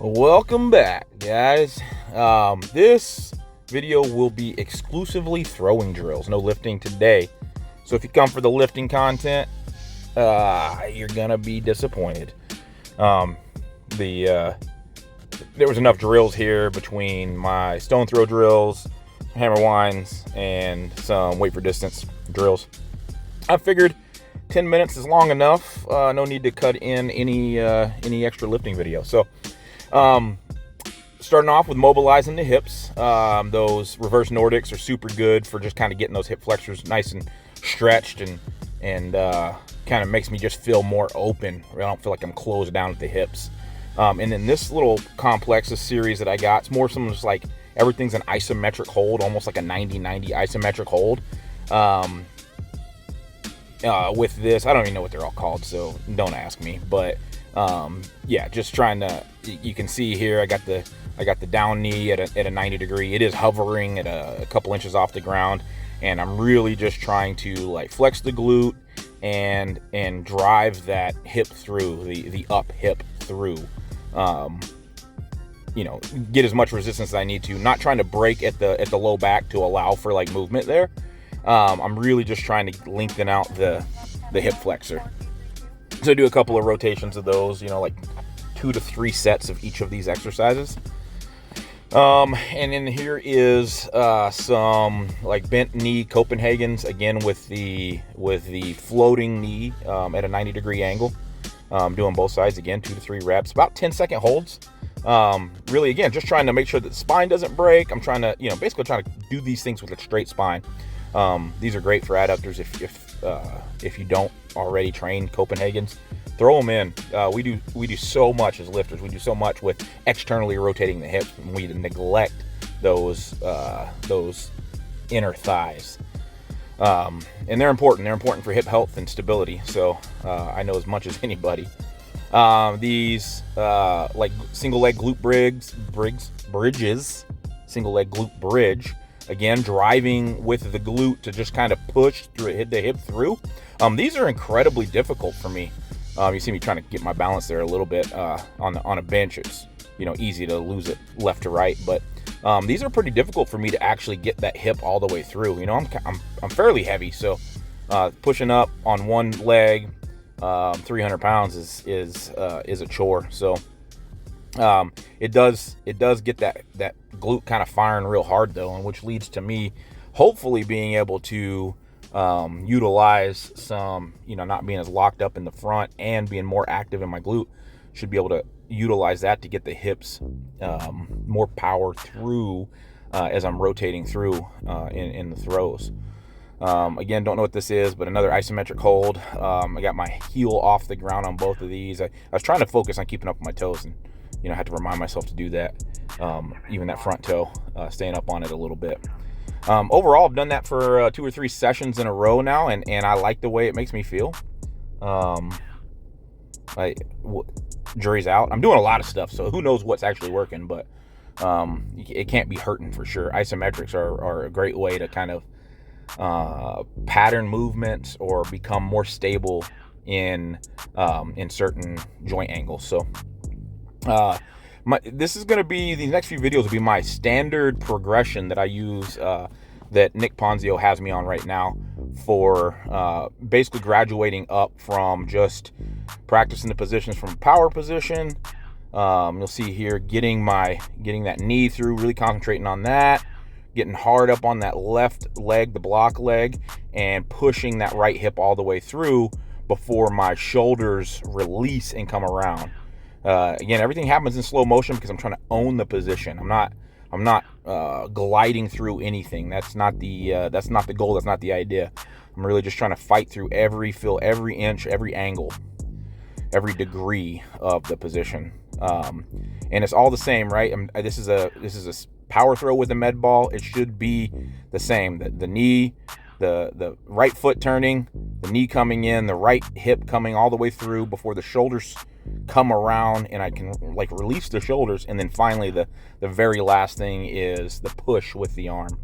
Welcome back, guys. This video will be exclusively throwing drills, no lifting today. So if you come for the lifting content, you're gonna be disappointed. Um, there was enough drills here between my stone throw drills, hammer winds, and some weight for distance drills. I figured 10 minutes is long enough. No need to cut in any extra lifting video. So starting off with mobilizing the hips. Those reverse Nordics are super good for just kind of getting those hip flexors nice and stretched and kind of makes me just feel more open. I don't feel like I'm closed down at the hips. And then this little complex, this series that I got, it's more something just like everything's an isometric hold, almost like a 90-90 isometric hold. With this, I don't even know what they're all called, so don't ask me. But yeah, just trying to. You can see here, I got the down knee at a 90 degree. It is hovering at a couple inches off the ground, and I'm really just trying to like flex the glute and drive that hip through the up hip through. Get as much resistance as I need to. Not trying to break at the low back to allow for like movement there. I'm really just trying to lengthen out the hip flexor. So I do a couple of rotations of those, like 2 to 3 sets of each of these exercises. And then here is some like bent knee Copenhagen's, again with the floating knee at a 90 degree angle. Doing both sides, again 2 to 3 reps, about 10-second holds. Really, again, just trying to make sure that the spine doesn't break. I'm trying to, basically trying to do these things with a straight spine. These are great for adductors if you don't already train Copenhagen's. Throw them in. We do so much as lifters. We do so much with externally rotating the hips, and we neglect those inner thighs. And they're important. They're important for hip health and stability. So I know as much as anybody. These like single leg glute bridges, single leg glute bridge. Again, driving with the glute to just kind of push through it, the hip through. These are incredibly difficult for me. You see me trying to get my balance there a little bit on a bench. It's easy to lose it left to right, but these are pretty difficult for me to actually get that hip all the way through. I'm fairly heavy, so pushing up on one leg, 300 pounds is a chore. So it does get that glute kind of firing real hard though, and which leads to me hopefully being able to utilize some, not being as locked up in the front and being more active in my glute. Should be able to utilize that to get the hips more power through as I'm rotating through in the throws. Again, don't know what this is, but another isometric hold. I got my heel off the ground on both of these. I was trying to focus on keeping up with my toes, and I had to remind myself to do that. Even that front toe, staying up on it a little bit. Overall, I've done that for 2 or 3 sessions in a row now, and I like the way it makes me feel. Jury's out. I'm doing a lot of stuff, so who knows what's actually working, but it can't be hurting for sure. Isometrics are a great way to kind of pattern movements or become more stable in certain joint angles. So this is going to be, the next few videos will be my standard progression that I use, that Nick Ponzio has me on right now for basically graduating up from just practicing the positions from power position. You'll see here getting that knee through, really concentrating on that, getting hard up on that left leg, the block leg, and pushing that right hip all the way through before my shoulders release and come around. Again, everything happens in slow motion because I'm trying to own the position. I'm not gliding through anything. That's not the goal. That's not the idea. I'm really just trying to fight through every inch, every angle, every degree of the position. And it's all the same, right? This is a power throw with a med ball. It should be the same. The knee, the right foot turning, the knee coming in, the right hip coming all the way through before the shoulders come around and I can like release the shoulders, and then finally the very last thing is the push with the arm.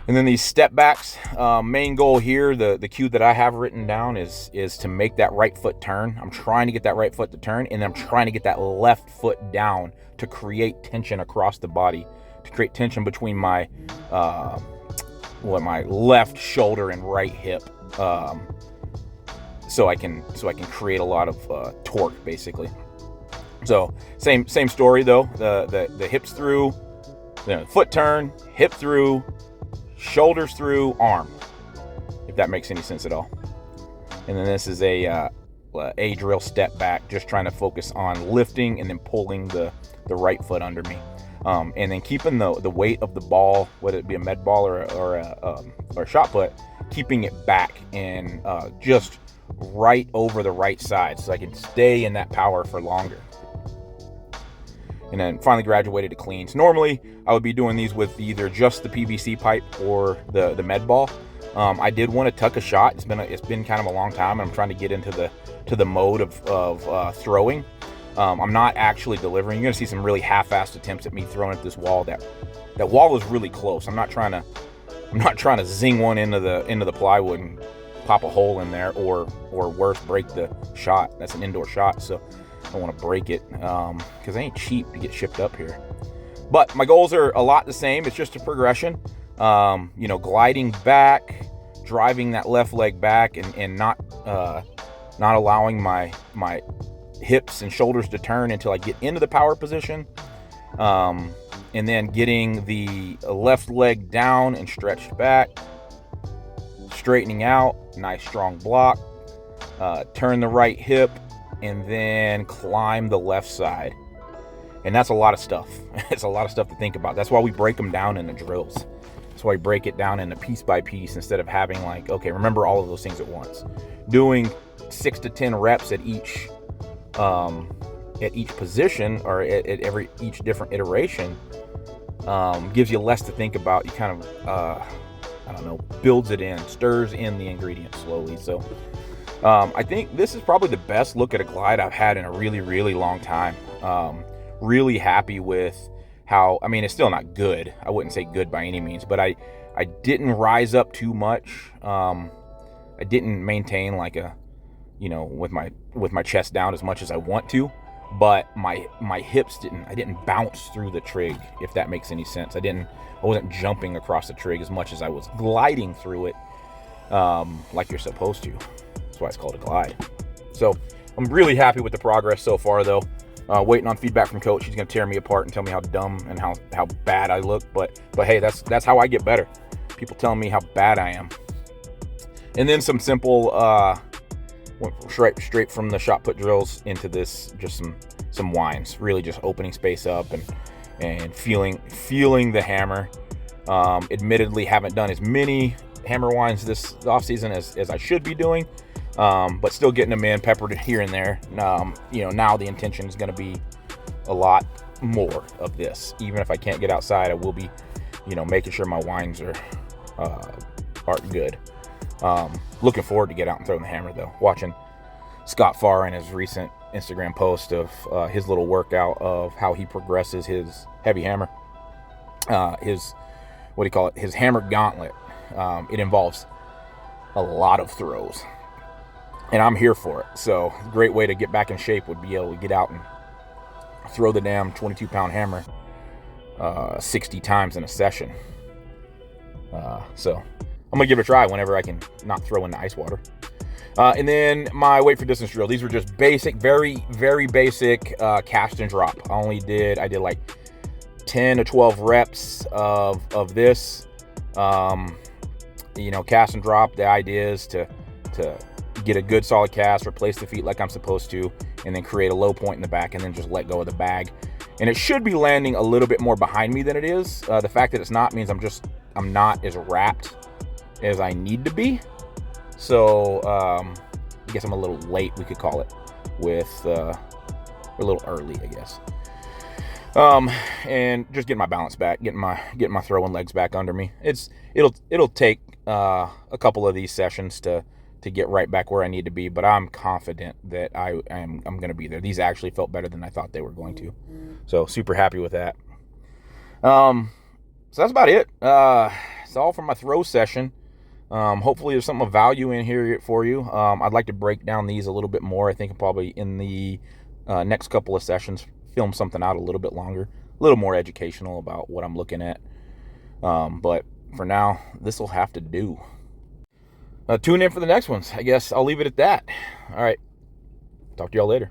And then these step backs, main goal here, the cue that I have written down is to make that right foot turn. I'm trying to get that right foot to turn, and then I'm trying to get that left foot down to create tension across the body, to create tension between my my left shoulder and right hip, so I can create a lot of torque, basically. So same story though. The hips through, foot turn, hip through, shoulders through, arm, if that makes any sense at all. And then this is a drill step back, just trying to focus on lifting and then pulling the right foot under me, and then keeping the weight of the ball, whether it be a med ball or a shot put, keeping it back and just right over the right side, so I can stay in that power for longer. And then finally graduated to cleans. Normally, I would be doing these with either just the PVC pipe or the med ball. I did want to tuck a shot. It's been kind of a long time, and I'm trying to get into the mode of throwing. I'm not actually delivering. You're gonna see some really half-assed attempts at me throwing at this wall. That wall is really close. I'm not trying to zing one into the plywood and pop a hole in there, or worse, break the shot. That's an indoor shot, so I don't want to break it, because it ain't cheap to get shipped up here. But my goals are a lot the same. It's just a progression. Gliding back, driving that left leg back, and not allowing my hips and shoulders to turn until I get into the power position. And then getting the left leg down and stretched back, straightening out, nice strong block, turn the right hip, and then climb the left side. And that's a lot of stuff. It's a lot of stuff to think about. That's why we break them down in the drills. That's why we break it down into piece by piece, instead of having remember all of those things at once. Doing 6 to 10 reps at each position, or at each different iteration, gives you less to think about. You kind of builds it in, stirs in the ingredients slowly. So I think this is probably the best look at a glide I've had in a really, really long time. Really happy with how, it's still not good. I wouldn't say good by any means, but I didn't rise up too much. I didn't maintain with my chest down as much as I want to, but my hips I didn't bounce through the trig, if that makes any sense. I wasn't jumping across the trig as much as I was gliding through it, like you're supposed to. That's why it's called a glide. So I'm really happy with the progress so far, though. Waiting on feedback from coach. He's gonna tear me apart and tell me how dumb and how bad I look. But hey, that's how I get better. People telling me how bad I am. And then some simple went straight from the shot put drills into this, just some winds. Really just opening space up and feeling the hammer. Admittedly, haven't done as many hammer winds this off season as I should be doing. But still getting them in, peppered here and there. Now the intention is going to be a lot more of this. Even if I can't get outside, I will be, making sure my winds are good. Looking forward to get out and throwing the hammer, though. Watching Scott Farr in his recent Instagram post of his little workout of how he progresses his heavy hammer. His hammer gauntlet. It involves a lot of throws. And I'm here for it. So a great way to get back in shape would be able to get out and throw the damn 22-pound hammer 60 times in a session. So I'm going to give it a try whenever I can not throw in the ice water. And then my weight for distance drill. These were just basic, very, very basic cast and drop. I did like 10 to 12 reps of this. Cast and drop. The idea is to get a good solid cast, replace the feet like I'm supposed to, and then create a low point in the back, and then just let go of the bag. And it should be landing a little bit more behind me than it is. The fact that it's not means I'm not as wrapped as I need to be. So I guess I'm a little late, we could call it, a little early, I guess. And just getting my balance back, getting my throwing legs back under me. It'll take a couple of these sessions to get right back where I need to be, but I'm confident that I'm going to be there. These actually felt better than I thought they were going to. So super happy with that. So that's about it. It's that's all for my throw session. Hopefully there's something of value in here for you. I'd like to break down these a little bit more. I think I'll probably in the next couple of sessions film something out a little bit longer, a little more educational about what I'm looking at. But for now, this will have to do. Tune in for the next ones. I guess I'll leave it at that. All right. Talk to y'all later.